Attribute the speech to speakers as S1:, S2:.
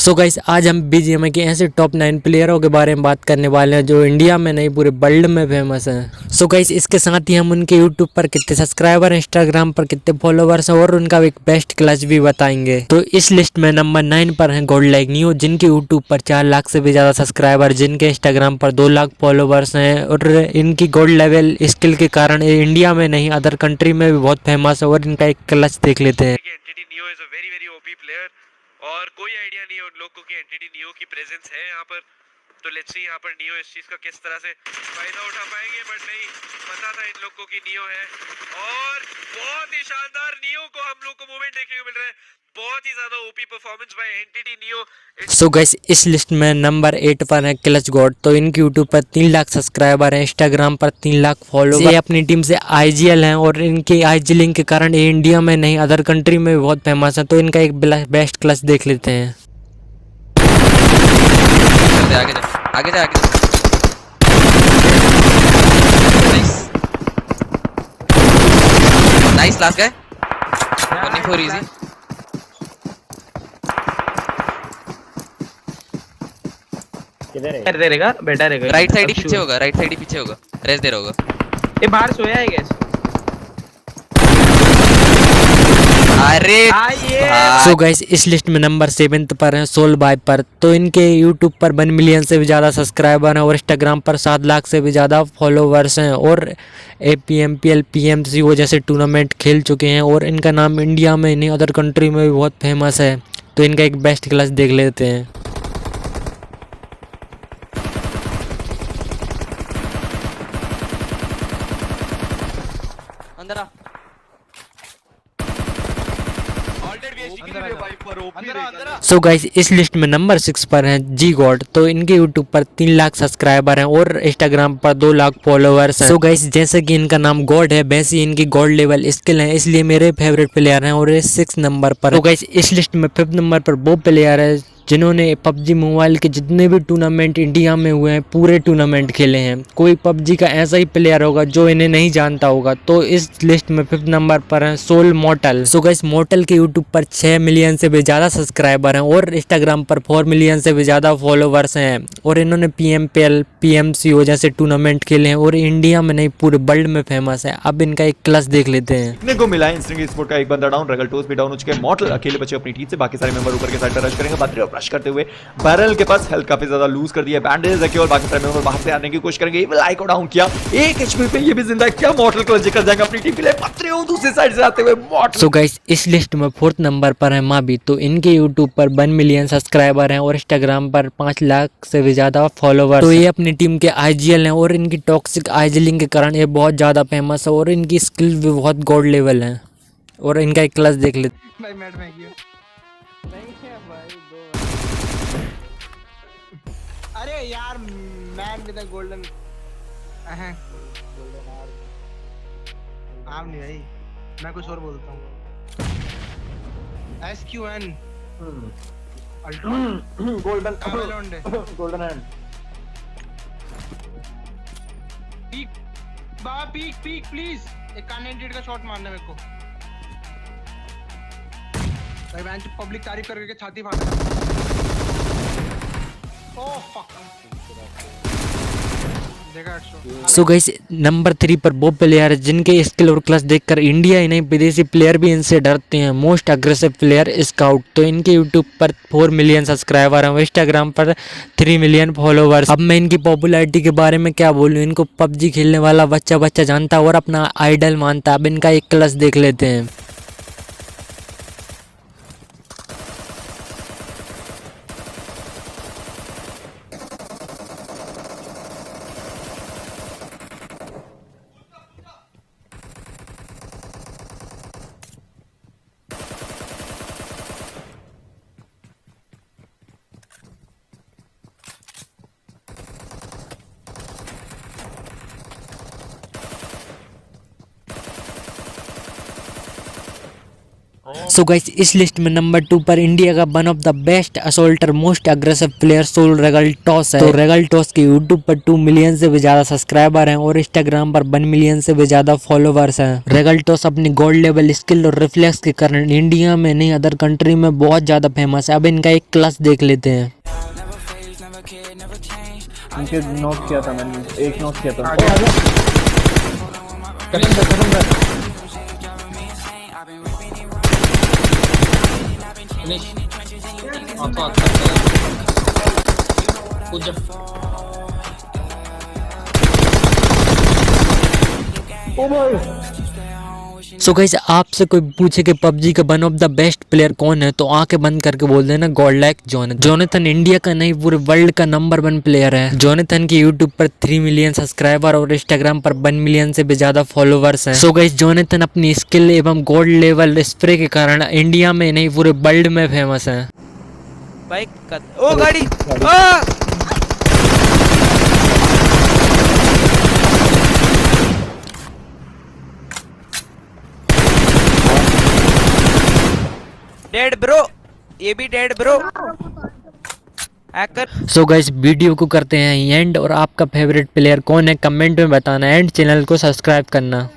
S1: So guys आज हम BGMI के ऐसे टॉप 9 प्लेयरों के बारे में बात करने वाले हैं जो इंडिया में नहीं पूरे वर्ल्ड में फेमस हैं। सो गाइस इसके साथ ही हम उनके यूट्यूब पर कितने सब्सक्राइबर, इंस्टाग्राम पर कितने फॉलोवर्स हैं और उनका एक बेस्ट क्लच भी बताएंगे। तो इस लिस्ट में नंबर 9 पर हैं गोल्ड लाइक न्यू, जिनके यूट्यूब पर 4 लाख से भी ज़्यादा सब्सक्राइबर, जिनके इंस्टाग्राम पर 2 लाख फॉलोवर्स हैं और इनकी गोल्ड लेवल स्किल के कारण ये इंडिया में नहीं अदर कंट्री में भी बहुत फेमस है। और इनका एक क्लच देख लेते हैं।
S2: Entity neo is a very very OP player और कोई आइडिया नहीं है उन लोगों को कि एंटिटी नियो की प्रेजेंस है यहाँ पर। तो लेट्स सी यहाँ पर नियो इस चीज़ का किस तरह से फायदा उठा पाएंगे, बट नहीं पता था इन लोगों को कि नियो है। और बहुत ही शानदार नियो को हम लोग को मूवमेंट देखने को मिल रहा है, बहुत ही ज्यादा OP performance by entity neo.
S1: So guys इस लिस्ट में नंबर 8 पर है क्लच गॉड। तो इनके यूट्यूब पर 3 लाख सब्सक्राइबर हैं, इंस्टाग्राम पर 3 लाख फॉलोवर। ये अपनी टीम से आईजीएल हैं और इनके आईजी लिंक के कारण ये इंडिया में नहीं अदर कंट्री में भी बहुत फेमस है। तो इनका एक बेस्ट क्लच देख लेते हैं।
S3: आगे जा आगे जा आगे जा। Nice last guy 24 easy.
S4: किधर है?
S5: दे रहेगा बेटा रहेगा।
S3: राइट साइड ही पीछे होगा, राइट साइड ही पीछे होगा, रेस दे रहा होगा।
S5: ये बाहर सोया है गैस।
S3: अरे
S1: सो गाइस इस लिस्ट में नंबर 7 पर है सोल वाइपर। तो इनके यूट्यूब पर 1 मिलियन से भी ज़्यादा सब्सक्राइबर हैं और इंस्टाग्राम पर 7 लाख से भी ज़्यादा फॉलोवर्स हैं और APMPL PMCO जैसे टूर्नामेंट खेल चुके हैं और इनका नाम इंडिया में नहीं अदर कंट्री में भी बहुत फेमस है। तो इनका एक बेस्ट क्लच देख लेते हैं।
S3: अंदर आ।
S1: सो गाइस इस लिस्ट में नंबर 6 पर हैं जी गॉड। तो इनके यूट्यूब पर 3 लाख सब्सक्राइबर हैं और इंस्टाग्राम पर 2 लाख फॉलोवर्स हैं। सो गाइस जैसे कि इनका नाम गॉड है वैसे ही इनकी गॉड लेवल स्किल है, इसलिए मेरे फेवरेट प्लेयर हैं और ये 6 नंबर पर। तो गाइस इस लिस्ट में 5th नंबर पर वो प्लेयर है जिन्होंने PUBG मोबाइल के जितने भी टूर्नामेंट इंडिया में हुए हैं पूरे टूर्नामेंट खेले हैं। कोई PUBG का ऐसा ही प्लेयर होगा जो इन्हें नहीं जानता होगा। तो इस लिस्ट में 5th नंबर पर है सोल मॉर्टल। सो गाइस मॉर्टल के यूट्यूब पर 6 मिलियन से भी ज़्यादा सब्सक्राइबर हैं और इंस्टाग्राम पर 4 मिलियन से भी ज़्यादा फॉलोवर्स हैं और इन्होंने PMPL PMCO जैसे टूर्नामेंट खेले हैं और इंडिया में नहीं पूरे वर्ल्ड में फेमस है। अब इनका एक क्लच देख लेते हैं।
S6: देखने को मिला है इंस्टिंक्ट स्पोर्ट का एक बंदा डाउन, रगल टोस भी डाउन हो चुके हैं। मॉर्टल अकेले बचे अपनी टीम से, बाकी सारे मेंबर ऊपर के साइड पर रश करेंगे। बात रश करते हुए बैरल के पास हेल्थ काफी ज्यादा लूज कर दिया, बैंडेज है और बाकी सारे मेंबर बाहर से आने की कोशिश करेंगे। लाइक को डाउन किया, 1 HP पे ये भी जिंदा है। क्या मॉर्टल क्लच कर जाएगा अपनी टीम के लिए? पत्रियों दूसरी साइड से आते हुए मॉर्टल।
S1: सो गाइस इस लिस्ट में 4th नंबर पर है माबी। तो इनके यूट्यूब पर 1 मिलियन सब्सक्राइबर हैं और इंस्टाग्राम पर 5 लाख से भी ज्यादा फॉलोवर्स। तो ये अपनी टीम के आईजीएल हैं और इनकी टॉक्सिक आईजीलिंग के कारण ये बहुत ज्यादा फेमस है और इनकी स्किल भी बहुत गॉड लेवल है। और इनका एक क्लच देख लेते
S5: भाई मैट में गया नहीं है भाई दो। अरे यार मैन विद द गोल्डन आम नहीं भाई, मैं कुछ और बोलता हूँ। SQN ultra
S4: golden hand.
S5: Peak Baba, peak peak please. एक कानेटेड का शॉट मारना मेरे को भाई। मैंने पब्लिक तारीफ करके छाती फाड़ दिया। ओह फक देखा।
S1: सो गाइस नंबर 3 पर वो प्लेयर है जिनके स्किल और क्लच देखकर इंडिया ही नहीं विदेशी प्लेयर भी इनसे डरते हैं। Most aggressive player scout. तो इनके यूट्यूब पर 4 मिलियन सब्सक्राइबर हैं, इंस्टाग्राम पर 3 मिलियन फॉलोवर्स। अब मैं इनकी पॉपुलैरिटी के बारे में क्या बोलूं, इनको PUBG खेलने वाला बच्चा जानता है और अपना आइडल मानता है। अब इनका एक क्लच देख लेते हैं। सो गाइस इस लिस्ट में नंबर 2 पर इंडिया का one of the best assaulter most aggressive player Soul Regaltos है। तो रेगल्टोस के यूट्यूब पर 2 मिलियन से भी ज्यादा सब्सक्राइबर हैं और इंस्टाग्राम पर 1 मिलियन से भी ज्यादा फॉलोवर्स हैं। रेगल्टोस अपनी गोल्ड लेवल स्किल और रिफ्लेक्स के कारण इंडिया में नहीं अदर कंट्री में बहुत ज्यादा फेमस है। अब इनका एक क्लास देख लेते हैं।
S4: इनके नोट किया था मैंने, एक नोट किया था।
S1: सो गाइस आपसे कोई पूछे कि पबजी का one of the best player कौन है तो आंखें बंद करके बोल देना गॉडलाइक जोनाथन इंडिया का नहीं पूरे वर्ल्ड का नंबर 1 प्लेयर है। जोनाथन के यूट्यूब पर 3 मिलियन सब्सक्राइबर और इंस्टाग्राम पर 1 मिलियन से भी ज्यादा फॉलोवर्स हैं। सो गाइस जोनाथन अपनी स्किल एवं गोल्ड लेवल स्प्रे के कारण इंडिया में नहीं पूरे वर्ल्ड में फेमस है।
S3: ओ गाड़ी डेड ब्रो, ये भी dead bro. Hacker.
S1: So guys video को करते हैं एंड और आपका फेवरेट प्लेयर कौन है कमेंट में बताना एंड चैनल को सब्सक्राइब करना।